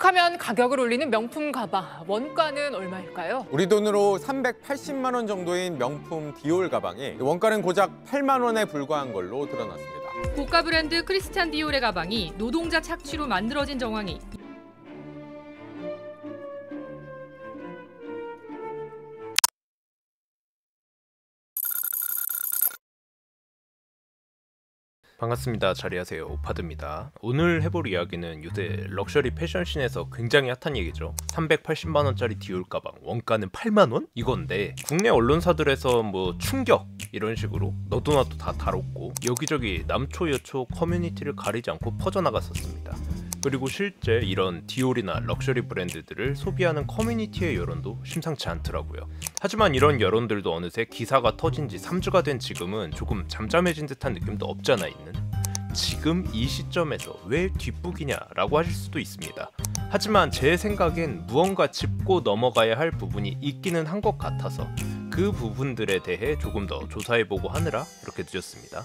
욱하면 가격을 올리는 명품 가방, 원가는 얼마일까요? 우리 돈으로 380만 원 정도인 명품 디올 가방이 원가는 고작 8만 원에 불과한 걸로 드러났습니다. 고가 브랜드 크리스찬 디올의 가방이 노동자 착취로 만들어진 정황이 반갑습니다. 자리하세요. 오파드입니다. 오늘 해볼 이야기는 요새 럭셔리 패션씬에서 굉장히 핫한 얘기죠. 380만원짜리 디올 가방 원가는 8만원? 이건데 국내 언론사들에서 뭐 충격 이런 식으로 너도 나도 다 다뤘고 여기저기 남초 여초 커뮤니티를 가리지 않고 퍼져나갔었습니다. 그리고 실제 이런 디올이나 럭셔리 브랜드들을 소비하는 커뮤니티의 여론도 심상치 않더라고요. 하지만 이런 여론들도 어느새 기사가 터진 지 3주가 된 지금은 조금 잠잠해진 듯한 느낌도 없잖아 있는. 지금 이 시점에서 왜 뒷북이냐라고 하실 수도 있습니다. 하지만 제 생각엔 무언가 짚고 넘어가야 할 부분이 있기는 한 것 같아서 그 부분들에 대해 조금 더 조사해보고 하느라 이렇게 늦었습니다.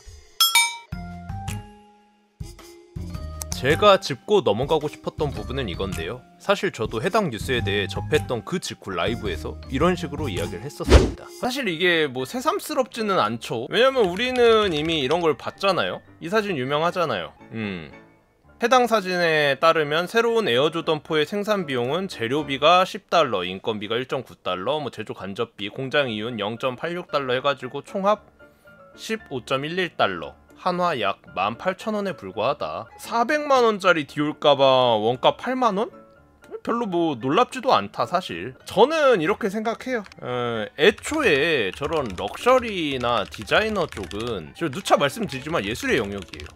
제가 짚고 넘어가고 싶었던 부분은 이건데요. 사실 저도 해당 뉴스에 대해 접했던 그 직후 라이브에서 이런 식으로 이야기를 했었습니다. 사실 이게 뭐 새삼스럽지는 않죠. 왜냐면 우리는 이미 이런 걸 봤잖아요. 이 사진 유명하잖아요. 해당 사진에 따르면 새로운 에어조던4의 생산 비용은 재료비가 $10, 인건비가 1.9달러, 뭐 제조 간접비, 공장 이윤 0.86달러 해가지고 총합 15.11달러. 한화 약 18,000원에 불과하다. 400만원짜리 디올 가방 원가 8만원? 별로 뭐 놀랍지도 않다 사실. 저는 이렇게 생각해요. 애초에 저런 럭셔리나 디자이너 쪽은 제가 누차 말씀드리지만 예술의 영역이에요.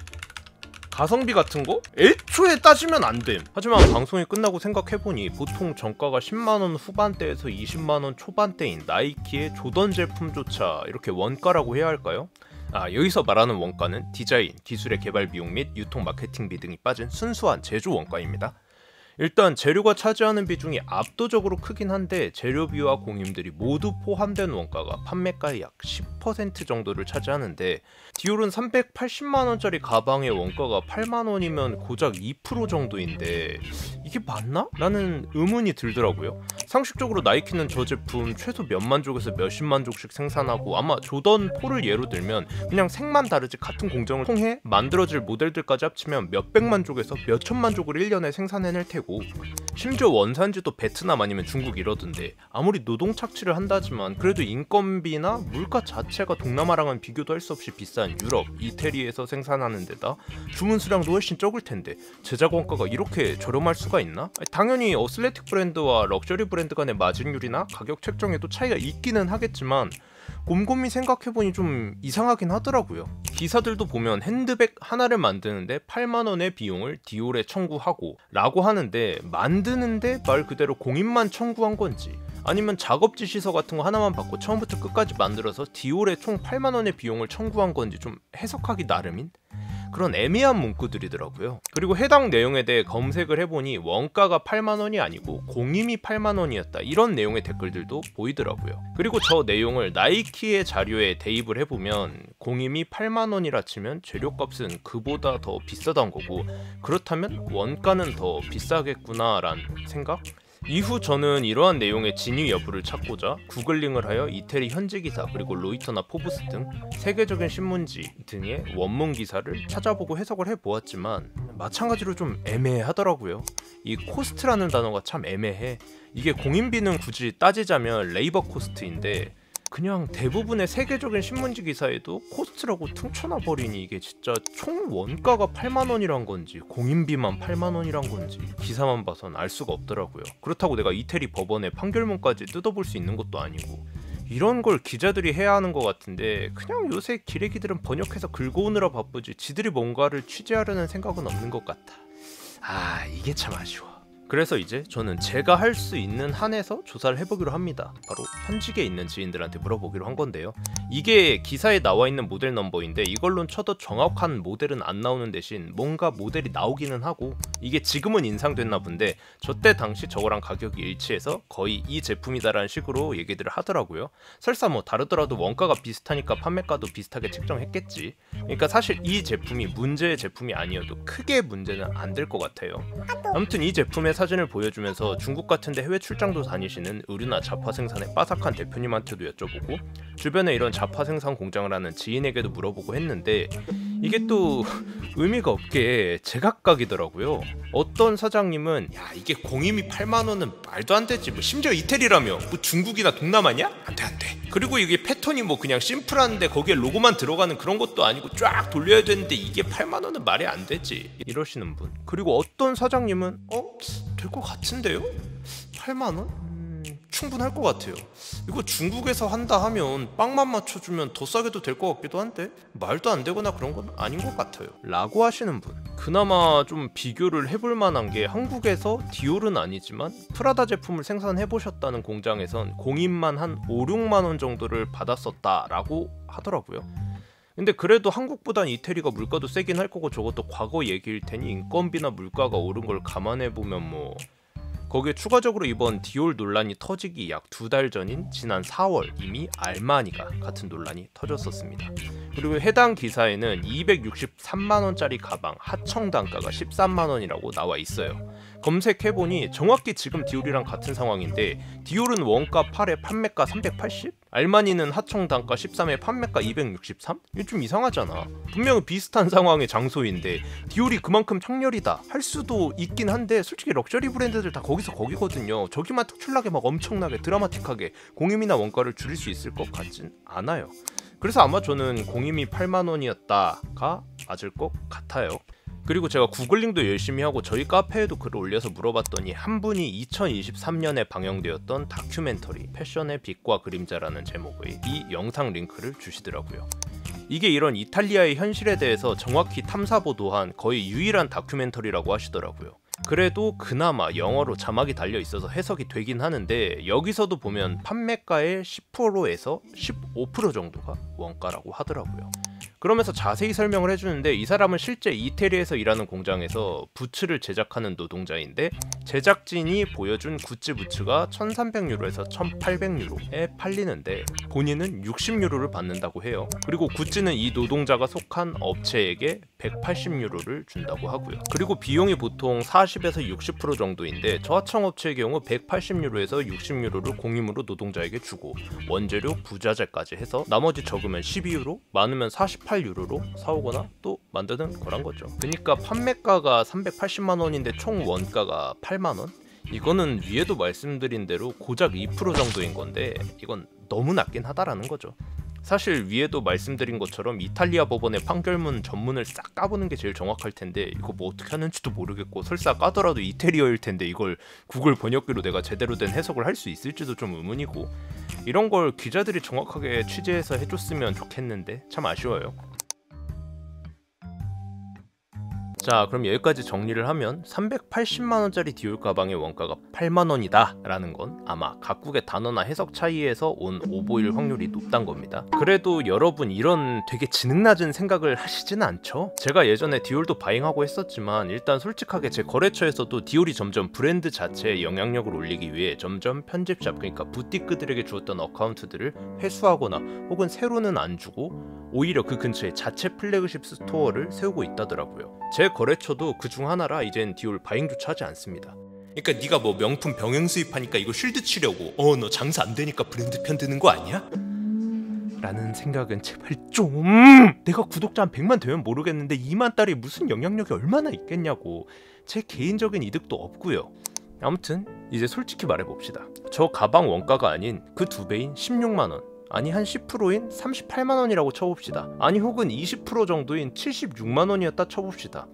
가성비 같은 거? 애초에 따지면 안 됨. 하지만 방송이 끝나고 생각해보니 보통 정가가 10만원 후반대에서 20만원 초반대인 나이키의 조던 제품조차 이렇게 원가라고 해야 할까요? 여기서 말하는 원가는 디자인, 기술의 개발 비용 및 유통 마케팅비 등이 빠진 순수한 제조 원가입니다. 일단 재료가 차지하는 비중이 압도적으로 크긴 한데 재료비와 공임들이 모두 포함된 원가가 판매가의 약 10% 정도를 차지하는데 디올은 380만원짜리 가방의 원가가 8만원이면 고작 2% 정도인데 이게 맞나? 라는 의문이 들더라고요. 상식적으로 나이키는 저 제품 최소 몇만 족에서 몇십만 족씩 생산하고 아마 조던4를 예로 들면 그냥 색만 다르지 같은 공정을 통해 만들어질 모델들까지 합치면 몇백만 족에서 몇천만 족을 1년에 생산해낼 테고 심지어 원산지도 베트남 아니면 중국 이러던데 아무리 노동 착취를 한다지만 그래도 인건비나 물가 자체가 동남아랑은 비교도 할 수 없이 비싼 유럽, 이태리에서 생산하는 데다 주문 수량도 훨씬 적을 텐데 제작 원가가 이렇게 저렴할 수가 있나? 당연히 어슬레틱 브랜드와 럭셔리 브랜드 간의 마진율이나 가격 책정에도 차이가 있기는 하겠지만 곰곰이 생각해보니 좀 이상하긴 하더라고요. 기사들도 보면 핸드백 하나를 만드는데 8만원의 비용을 디올에 청구하고 라고 하는데 만드는데 말 그대로 공임만 청구한 건지 아니면 작업 지시서 같은 거 하나만 받고 처음부터 끝까지 만들어서 디올에 총 8만원의 비용을 청구한 건지 좀 해석하기 나름인 그런 애매한 문구들이더라고요. 그리고 해당 내용에 대해 검색을 해보니 원가가 8만원이 아니고 공임이 8만원이었다 이런 내용의 댓글들도 보이더라고요. 그리고 저 내용을 나이키의 자료에 대입을 해보면 공임이 8만원이라 치면 재료값은 그보다 더 비싸단 거고 그렇다면 원가는 더 비싸겠구나 라는 생각? 이후 저는 이러한 내용의 진위 여부를 찾고자 구글링을 하여 이태리 현지 기사 그리고 로이터나 포브스 등 세계적인 신문지 등의 원문 기사를 찾아보고 해석을 해보았지만 마찬가지로 좀 애매하더라고요. 이 코스트라는 단어가 참 애매해. 이게 공임비는 굳이 따지자면 레이버 코스트인데 그냥 대부분의 세계적인 신문지 기사에도 코스트라고 퉁쳐놔 버리니 이게 진짜 총 원가가 8만원이란 건지 공임비만 8만원이란 건지 기사만 봐선 알 수가 없더라고요. 그렇다고 내가 이태리 법원의 판결문까지 뜯어볼 수 있는 것도 아니고 이런 걸 기자들이 해야 하는 것 같은데 그냥 요새 기레기들은 번역해서 긁어오느라 바쁘지 지들이 뭔가를 취재하려는 생각은 없는 것 같아. 이게 참 아쉬워. 그래서 이제 저는 제가 할 수 있는 한에서 조사를 해보기로 합니다. 바로 현직에 있는 지인들한테 물어보기로 한 건데요. 이게 기사에 나와 있는 모델 넘버인데 이걸로는 쳐도 정확한 모델은 안 나오는 대신 뭔가 모델이 나오기는 하고 이게 지금은 인상됐나 본데 저때 당시 저거랑 가격이 일치해서 거의 이 제품이다라는 식으로 얘기들을 하더라고요. 설사 뭐 다르더라도 원가가 비슷하니까 판매가도 비슷하게 책정했겠지. 그러니까 사실 이 제품이 문제의 제품이 아니어도 크게 문제는 안 될 것 같아요. 아무튼 이 제품의 사진을 보여주면서 중국 같은데 해외 출장도 다니시는 의류나 잡화 생산의 빠삭한 대표님한테도 여쭤보고 주변에 이런 잡화 생산 공장을 하는 지인에게도 물어보고 했는데 이게 또 의미가 없게 제각각이더라고요. 어떤 사장님은 야 이게 공임이 8만 원은 말도 안 되지, 뭐 심지어 이태리라며 뭐 중국이나 동남아냐? 안돼. 그리고 이게 패턴이 뭐 그냥 심플한데 거기에 로고만 들어가는 그런 것도 아니고 쫙 돌려야 되는데 이게 8만 원은 말이 안 되지 이러시는 분. 그리고 어떤 사장님은 될 것 같은데요? 8만 원? 충분할 것 같아요. 이거 중국에서 한다 하면 빵만 맞춰주면 더 싸게도 될 것 같기도 한데 말도 안 되거나 그런 건 아닌 것 같아요 라고 하시는 분. 그나마 좀 비교를 해볼 만한 게 한국에서 디올은 아니지만 프라다 제품을 생산해보셨다는 공장에선 공임만 한 5, 6만 원 정도를 받았었다라고 하더라고요. 근데 그래도 한국보단 이태리가 물가도 세긴 할 거고 저것도 과거 얘기일 테니 인건비나 물가가 오른 걸 감안해보면 뭐 거기에 추가적으로 이번 디올 논란이 터지기 약 2달 전인 지난 4월 이미 알마니가 같은 논란이 터졌었습니다. 그리고 해당 기사에는 263만원짜리 가방 하청 단가가 13만원이라고 나와 있어요. 검색해보니 정확히 지금 디올이랑 같은 상황인데 디올은 원가 8에 판매가 380? 알마니는 하청 단가 13에 판매가 263? 이게 좀 이상하잖아. 분명히 비슷한 상황의 장소인데 디올이 그만큼 창렬이다 할 수도 있긴 한데 솔직히 럭셔리 브랜드들 다 거기서 거기거든요. 저기만 특출나게 막 엄청나게 드라마틱하게 공임이나 원가를 줄일 수 있을 것 같진 않아요. 그래서 아마 저는 공임이 8만원이었다가 맞을 것 같아요. 그리고 제가 구글링도 열심히 하고 저희 카페에도 글을 올려서 물어봤더니 한 분이 2023년에 방영되었던 다큐멘터리 패션의 빛과 그림자라는 제목의 이 영상 링크를 주시더라고요. 이게 이런 이탈리아의 현실에 대해서 정확히 탐사보도한 거의 유일한 다큐멘터리라고 하시더라고요. 그래도 그나마 영어로 자막이 달려 있어서 해석이 되긴 하는데 여기서도 보면 판매가의 10%에서 15% 정도가 원가라고 하더라고요. 그러면서 자세히 설명을 해주는데 이 사람은 실제 이태리에서 일하는 공장에서 부츠를 제작하는 노동자인데 제작진이 보여준 구찌 부츠가 1300유로에서 1800유로에 팔리는데 본인은 60유로를 받는다고 해요. 그리고 구찌는 이 노동자가 속한 업체에게 180유로를 준다고 하고요. 그리고 비용이 보통 40에서 60% 정도인데 저하청 업체의 경우 180유로에서 60유로를 공임으로 노동자에게 주고 원재료, 부자재까지 해서 나머지 적으면 12유로, 많으면 48유로로 사오거나 또 만드는 거란 거죠. 그러니까 판매가가 380만원인데 총 원가가 8만원? 이거는 위에도 말씀드린 대로 고작 2% 정도인 건데 이건 너무 낮긴 하다라는 거죠. 사실 위에도 말씀드린 것처럼 이탈리아 법원의 판결문 전문을 싹 까보는 게 제일 정확할 텐데 이거 뭐 어떻게 하는지도 모르겠고 설사 까더라도 이태리어일 텐데 이걸 구글 번역기로 내가 제대로 된 해석을 할 수 있을지도 좀 의문이고 이런 걸 기자들이 정확하게 취재해서 해줬으면 좋겠는데 참 아쉬워요. 자, 그럼 여기까지 정리를 하면 380만원짜리 디올 가방의 원가가 8만원이다 라는 건 아마 각국의 단어나 해석 차이에서 온 오보일 확률이 높단 겁니다. 그래도 여러분 이런 되게 지능 낮은 생각을 하시진 않죠? 제가 예전에 디올도 바잉하고 했었지만 일단 솔직하게 제 거래처에서도 디올이 점점 브랜드 자체의 영향력을 올리기 위해 점점 편집샵, 그러니까 부티크들에게 주었던 어카운트들을 회수하거나 혹은 새로는 안 주고 오히려 그 근처에 자체 플래그십 스토어를 세우고 있다더라고요. 제 거래처도 그 중 하나라 이젠 디올 바잉조차 하지 않습니다. 그러니까 네가 뭐 명품 병행 수입하니까 이거 쉴드 치려고 너 장사 안 되니까 브랜드 편 드는 거 아니야? 라는 생각은 제발 좀 내가 구독자 한 100만 되면 모르겠는데 2만 달이 무슨 영향력이 얼마나 있겠냐고. 제 개인적인 이득도 없고요. 아무튼 이제 솔직히 말해봅시다. 저 가방 원가가 아닌 그 2배인 16만원 아니 한 10%인 38만원이라고 쳐봅시다. 아니 혹은 20% 정도인 76만원이었다 쳐봅시다.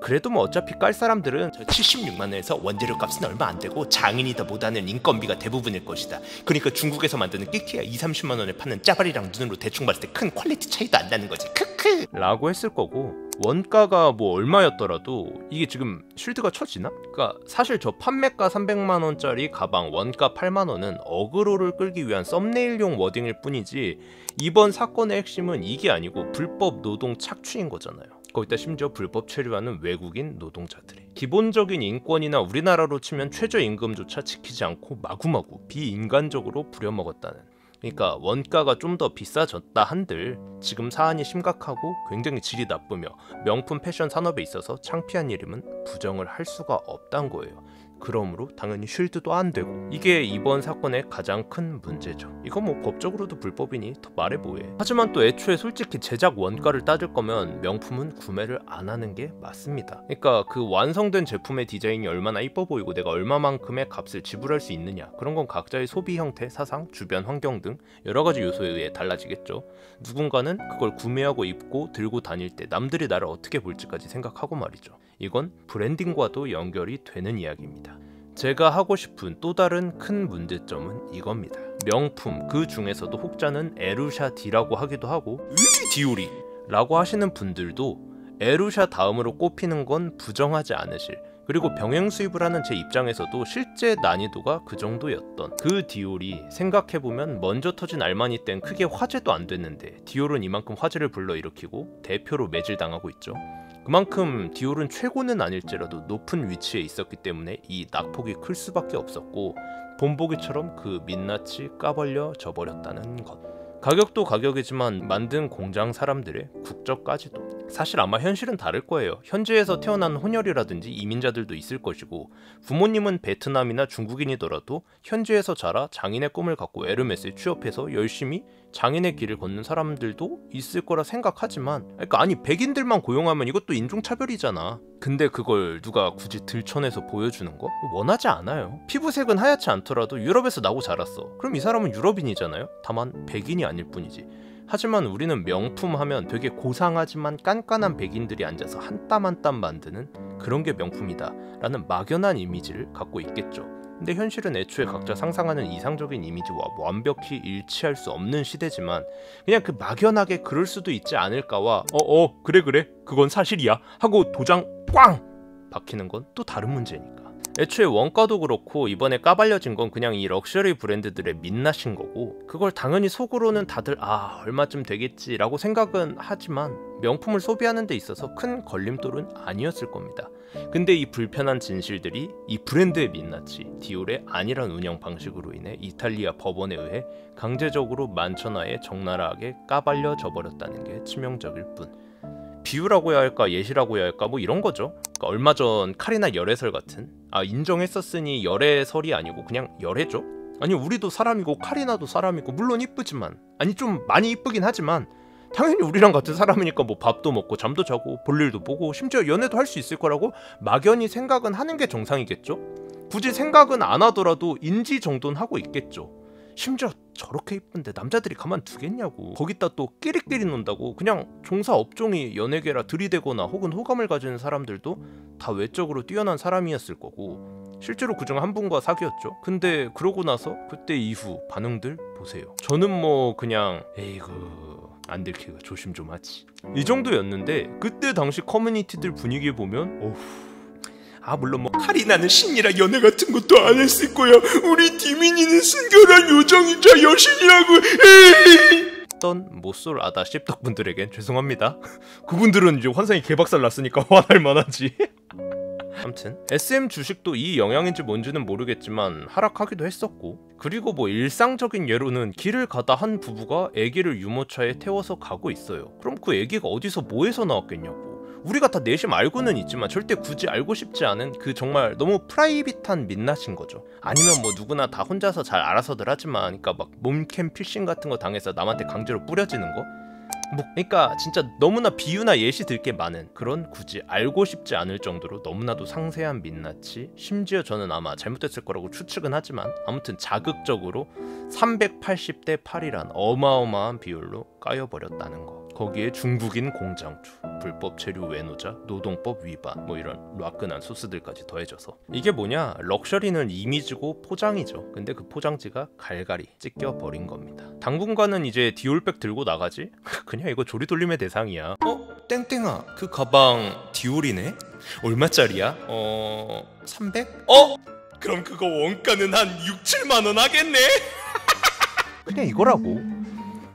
그래도 뭐 어차피 깔 사람들은 저 76만원에서 원재료 값은 얼마 안 되고 장인이 더 못하는 인건비가 대부분일 것이다. 그러니까 중국에서 만드는 끼키야 2~30만원에 파는 짜발이랑 눈으로 대충 봤을 때 큰 퀄리티 차이도 안 나는 거지. 크크 라고 했을 거고 원가가 뭐 얼마였더라도 이게 지금 쉴드가 쳐지나? 그러니까 사실 저 판매가 300만원짜리 가방 원가 8만원은 어그로를 끌기 위한 썸네일용 워딩일 뿐이지 이번 사건의 핵심은 이게 아니고 불법 노동 착취인 거잖아요. 거기다 심지어 불법 체류하는 외국인 노동자들이 기본적인 인권이나 우리나라로 치면 최저임금조차 지키지 않고 마구마구 비인간적으로 부려먹었다는, 그러니까 원가가 좀 더 비싸졌다 한들 지금 사안이 심각하고 굉장히 질이 나쁘며 명품 패션 산업에 있어서 창피한 일임은 부정을 할 수가 없단 거예요. 그러므로 당연히 쉴드도 안 되고, 이게 이번 사건의 가장 큰 문제죠. 이거 뭐 법적으로도 불법이니 더 말해 뭐해. 하지만 또 애초에 솔직히 제작 원가를 따질 거면 명품은 구매를 안 하는 게 맞습니다. 그러니까 그 완성된 제품의 디자인이 얼마나 이뻐 보이고 내가 얼마만큼의 값을 지불할 수 있느냐, 그런 건 각자의 소비 형태, 사상, 주변 환경 등 여러 가지 요소에 의해 달라지겠죠. 누군가는 그걸 구매하고 입고 들고 다닐 때 남들이 나를 어떻게 볼지까지 생각하고 말이죠. 이건 브랜딩과도 연결이 되는 이야기입니다. 제가 하고 싶은 또 다른 큰 문제점은 이겁니다. 명품, 그 중에서도 혹자는 에루샤 D라고 하기도 하고 디오리 라고 하시는 분들도 에루샤 다음으로 꼽히는 건 부정하지 않으실, 그리고 병행 수입을 하는 제 입장에서도 실제 난이도가 그 정도였던 그 디올이 생각해보면 먼저 터진 알마니 땐 크게 화제도 안 됐는데 디올은 이만큼 화제를 불러일으키고 대표로 매질당하고 있죠. 그만큼 디올은 최고는 아닐지라도 높은 위치에 있었기 때문에 이 낙폭이 클 수밖에 없었고, 본보기처럼 그 민낯이 까벌려 져버렸다는 것. 가격도 가격이지만 만든 공장 사람들의 국적까지도. 사실 아마 현실은 다를 거예요. 현지에서 태어난 혼혈이라든지 이민자들도 있을 것이고, 부모님은 베트남이나 중국인이더라도 현지에서 자라 장인의 꿈을 갖고 에르메스에 취업해서 열심히 장인의 길을 걷는 사람들도 있을 거라 생각하지만, 그러니까 아니 백인들만 고용하면 이것도 인종차별이잖아. 근데 그걸 누가 굳이 들춰내서 보여주는 거? 원하지 않아요. 피부색은 하얗지 않더라도 유럽에서 나고 자랐어. 그럼 이 사람은 유럽인이잖아요. 다만 백인이 아닐 뿐이지. 하지만 우리는 명품 하면 되게 고상하지만 깐깐한 백인들이 앉아서 한 땀 한 땀 만드는 그런 게 명품이다 라는 막연한 이미지를 갖고 있겠죠. 근데 현실은 애초에 각자 상상하는 이상적인 이미지와 완벽히 일치할 수 없는 시대지만, 그냥 그 막연하게 그럴 수도 있지 않을까와 그래 그건 사실이야 하고 도장 꽝 박히는 건 또 다른 문제니까. 애초에 원가도 그렇고 이번에 까발려진 건 그냥 이 럭셔리 브랜드들의 민낯인 거고, 그걸 당연히 속으로는 다들 얼마쯤 되겠지 라고 생각은 하지만 명품을 소비하는 데 있어서 큰 걸림돌은 아니었을 겁니다. 근데 이 불편한 진실들이 이 브랜드의 민낯이 디올의 안일한 운영 방식으로 인해 이탈리아 법원에 의해 강제적으로 만천하에 적나라하게 까발려져 버렸다는 게 치명적일 뿐. 비유라고 해야 할까 예시라고 해야 할까 뭐 이런 거죠. 그러니까 얼마 전 카리나 열애설 같은, 인정했었으니 열애설이 아니고 그냥 열애죠. 아니 우리도 사람이고 카리나도 사람이고 물론 이쁘지만, 아니 좀 많이 이쁘긴 하지만 당연히 우리랑 같은 사람이니까 뭐 밥도 먹고 잠도 자고 볼일도 보고 심지어 연애도 할 수 있을 거라고 막연히 생각은 하는 게 정상이겠죠. 굳이 생각은 안 하더라도 인지 정도는 하고 있겠죠. 심지어 저렇게 이쁜데 남자들이 가만 두겠냐고. 거기다 또 끼리끼리 논다고 그냥 종사 업종이 연예계라 들이대거나 혹은 호감을 가지는 사람들도 다 외적으로 뛰어난 사람이었을 거고, 실제로 그중 한 분과 사귀었죠. 근데 그러고 나서 그때 이후 반응들 보세요. 저는 뭐 그냥 에이구 안 들키고 조심 좀 하지 이 정도였는데, 그때 당시 커뮤니티들 분위기 보면 어후, 물론 뭐 카리나는 신이라 연애 같은 것도 안 했을 거야. 우리 디민이는 순결한 요정이자 여신이라고. 했던 못쏠 아다 씹덕분들에겐 죄송합니다. 그분들은 이제 환상이 개박살 났으니까 화날 만하지. 아무튼 SM 주식도 이 영향인지 뭔지는 모르겠지만 하락하기도 했었고, 그리고 뭐 일상적인 예로는 길을 가다 한 부부가 아기를 유모차에 태워서 가고 있어요. 그럼 그 아기가 어디서 뭐해서 나왔겠냐고. 우리가 다 내심 알고는 있지만 절대 굳이 알고 싶지 않은 그 정말 너무 프라이빗한 민낯인 거죠. 아니면 뭐 누구나 다 혼자서 잘 알아서들 하지만, 그러니까 막 몸캠 필싱 같은 거 당해서 남한테 강제로 뿌려지는 거? 그러니까 진짜 너무나 비유나 예시 들 게 많은 그런 굳이 알고 싶지 않을 정도로 너무나도 상세한 민낯이, 심지어 저는 아마 잘못됐을 거라고 추측은 하지만 아무튼 자극적으로 380대 8이란 어마어마한 비율로 까여버렸다는 거. 거기에 중국인 공장주, 불법 체류 외노자, 노동법 위반, 뭐 이런 라끈한 소스들까지 더해져서 이게 뭐냐, 럭셔리는 이미지고 포장이죠. 근데 그 포장지가 갈갈이 찢겨버린 겁니다. 당분간은 이제 디올백 들고 나가지? 그냥 이거 조리돌림의 대상이야. 땡땡아, 그 가방 디올이네? 얼마짜리야? 300? 그럼 그거 원가는 한 6, 7만원 하겠네? 그냥 이거라고.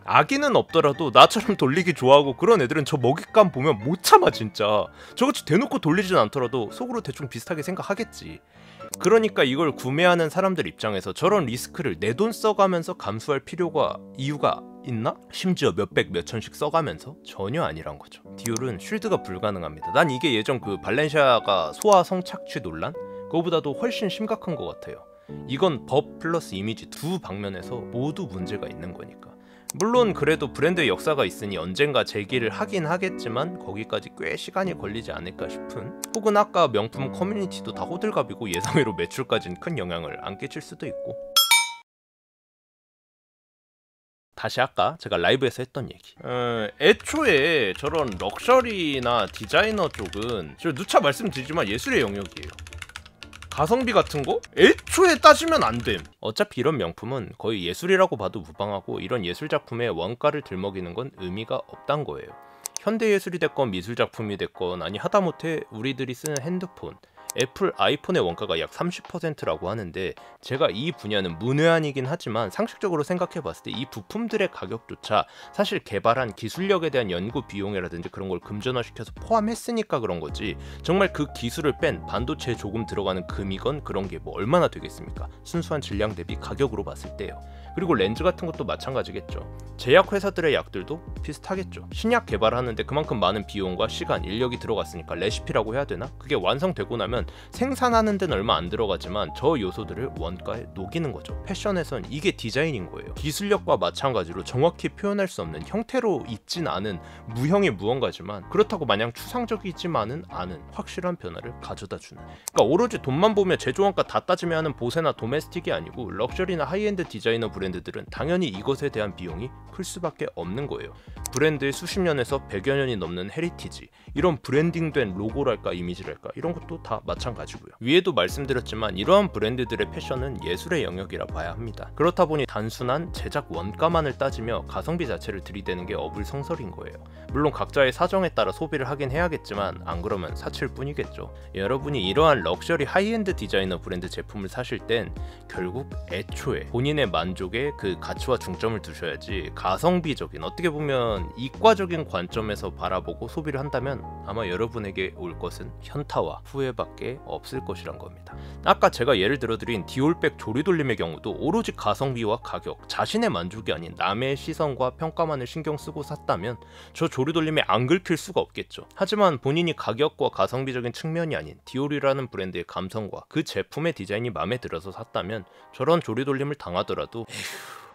아기는 없더라도 나처럼 돌리기 좋아하고 그런 애들은 저 먹잇감 보면 못 참아 진짜. 저같이 대놓고 돌리진 않더라도 속으로 대충 비슷하게 생각하겠지. 그러니까 이걸 구매하는 사람들 입장에서 저런 리스크를 내 돈 써가면서 감수할 이유가 있나? 심지어 몇백 몇천씩 써가면서? 전혀 아니란 거죠. 디올은 쉴드가 불가능합니다. 난 이게 예전 그 발렌시아가 소아 성착취 논란? 그거보다도 훨씬 심각한 것 같아요. 이건 법 플러스 이미지 두 방면에서 모두 문제가 있는 거니까. 물론 그래도 브랜드의 역사가 있으니 언젠가 재기를 하긴 하겠지만 거기까지 꽤 시간이 걸리지 않을까 싶은, 혹은 아까 명품 커뮤니티도 다 호들갑이고 예상외로 매출까지는 큰 영향을 안 끼칠 수도 있고. 다시 아까 제가 라이브에서 했던 얘기. 애초에 저런 럭셔리나 디자이너 쪽은 저 누차 말씀드리지만 예술의 영역이에요. 가성비 같은 거? 애초에 따지면 안 됨. 어차피 이런 명품은 거의 예술이라고 봐도 무방하고 이런 예술작품의 원가를 들먹이는 건 의미가 없단 거예요. 현대예술이 됐건 미술작품이 됐건, 아니 하다못해 우리들이 쓰는 핸드폰, 애플 아이폰의 원가가 약 30%라고 하는데, 제가 이 분야는 문외한이긴 하지만 상식적으로 생각해봤을 때 이 부품들의 가격조차 사실 개발한 기술력에 대한 연구 비용이라든지 그런 걸 금전화시켜서 포함했으니까 그런 거지, 정말 그 기술을 뺀 반도체에 조금 들어가는 금이건 그런 게 뭐 얼마나 되겠습니까? 순수한 질량 대비 가격으로 봤을 때요. 그리고 렌즈 같은 것도 마찬가지겠죠. 제약회사들의 약들도 비슷하겠죠. 신약 개발하는데 그만큼 많은 비용과 시간, 인력이 들어갔으니까 레시피라고 해야 되나? 그게 완성되고 나면 생산하는 데는 얼마 안 들어가지만 저 요소들을 원가에 녹이는 거죠. 패션에선 이게 디자인인 거예요. 기술력과 마찬가지로 정확히 표현할 수 없는 형태로 있진 않은 무형의 무언가지만, 그렇다고 마냥 추상적이지만은 않은 확실한 변화를 가져다주는, 그러니까 오로지 돈만 보며 제조원가 다 따지며 하는 보세나 도메스틱이 아니고 럭셔리나 하이엔드 디자이너 브랜드들은 당연히 이것에 대한 비용이 클 수밖에 없는 거예요. 브랜드의 수십 년에서 100여 년이 넘는 헤리티지, 이런 브랜딩된 로고랄까 이미지랄까 이런 것도 다 마찬가지고요. 위에도 말씀드렸지만 이러한 브랜드들의 패션은 예술의 영역이라 봐야 합니다. 그렇다 보니 단순한 제작 원가만을 따지며 가성비 자체를 들이대는 게 어불성설인 거예요. 물론 각자의 사정에 따라 소비를 하긴 해야겠지만 안 그러면 사칠 뿐이겠죠. 여러분이 이러한 럭셔리 하이엔드 디자이너 브랜드 제품을 사실 땐 결국 애초에 본인의 만족에 그 가치와 중점을 두셔야지, 가성비적인, 어떻게 보면 이과적인 관점에서 바라보고 소비를 한다면 아마 여러분에게 올 것은 현타와 후회밖에 없을 것이란 겁니다. 아까 제가 예를 들어드린 디올백 조리돌림의 경우도 오로지 가성비와 가격, 자신의 만족이 아닌 남의 시선과 평가만을 신경 쓰고 샀다면 저 조리돌림에 안 긁힐 수가 없겠죠. 하지만 본인이 가격과 가성비적인 측면이 아닌 디올이라는 브랜드의 감성과 그 제품의 디자인이 마음에 들어서 샀다면 저런 조리돌림을 당하더라도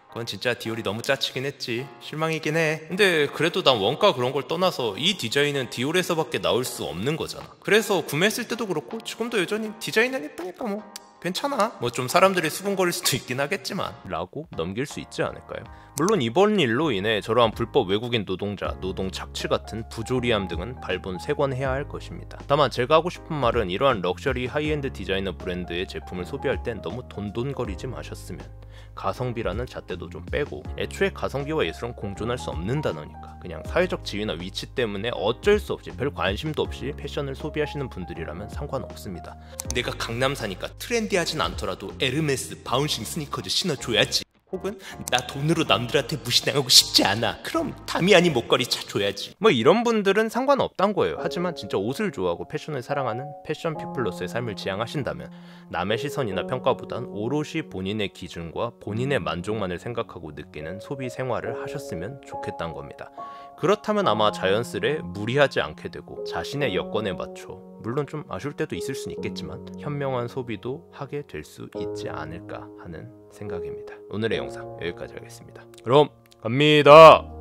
그건 진짜 디올이 너무 짜치긴 했지, 실망이긴 해. 근데 그래도 난 원가 그런 걸 떠나서 이 디자인은 디올에서밖에 나올 수 없는 거잖아. 그래서 구매했을 때도 그렇고 지금도 여전히 디자인은 예쁘니까 뭐 괜찮아, 뭐 좀 사람들이 수군거릴 수도 있긴 하겠지만 라고 넘길 수 있지 않을까요? 물론 이번 일로 인해 저러한 불법 외국인 노동자, 노동 착취 같은 부조리함 등은 발본 세관해야 할 것입니다. 다만 제가 하고 싶은 말은 이러한 럭셔리 하이엔드 디자이너 브랜드의 제품을 소비할 땐 너무 돈돈거리지 마셨으면, 가성비라는 잣대도 좀 빼고, 애초에 가성비와 예술은 공존할 수 없는 단어니까 그냥 사회적 지위나 위치 때문에 어쩔 수 없이 별 관심도 없이 패션을 소비하시는 분들이라면 상관없습니다. 내가 강남 사니까 트렌디하진 않더라도 에르메스 바운싱 스니커즈 신어줘야지, 혹은 나 돈으로 남들한테 무시당하고 싶지 않아, 그럼 다미아니 목걸이 차줘야지, 뭐 이런 분들은 상관없단 거예요. 하지만 진짜 옷을 좋아하고 패션을 사랑하는 패션 피플로서의 삶을 지향하신다면 남의 시선이나 평가보단 오롯이 본인의 기준과 본인의 만족만을 생각하고 느끼는 소비 생활을 하셨으면 좋겠다는 겁니다. 그렇다면 아마 자연스레 무리하지 않게 되고 자신의 여건에 맞춰, 물론 좀 아쉬울 때도 있을 수는 있겠지만 현명한 소비도 하게 될 수 있지 않을까 하는 생각입니다. 오늘의 영상 여기까지 하겠습니다. 그럼 갑니다.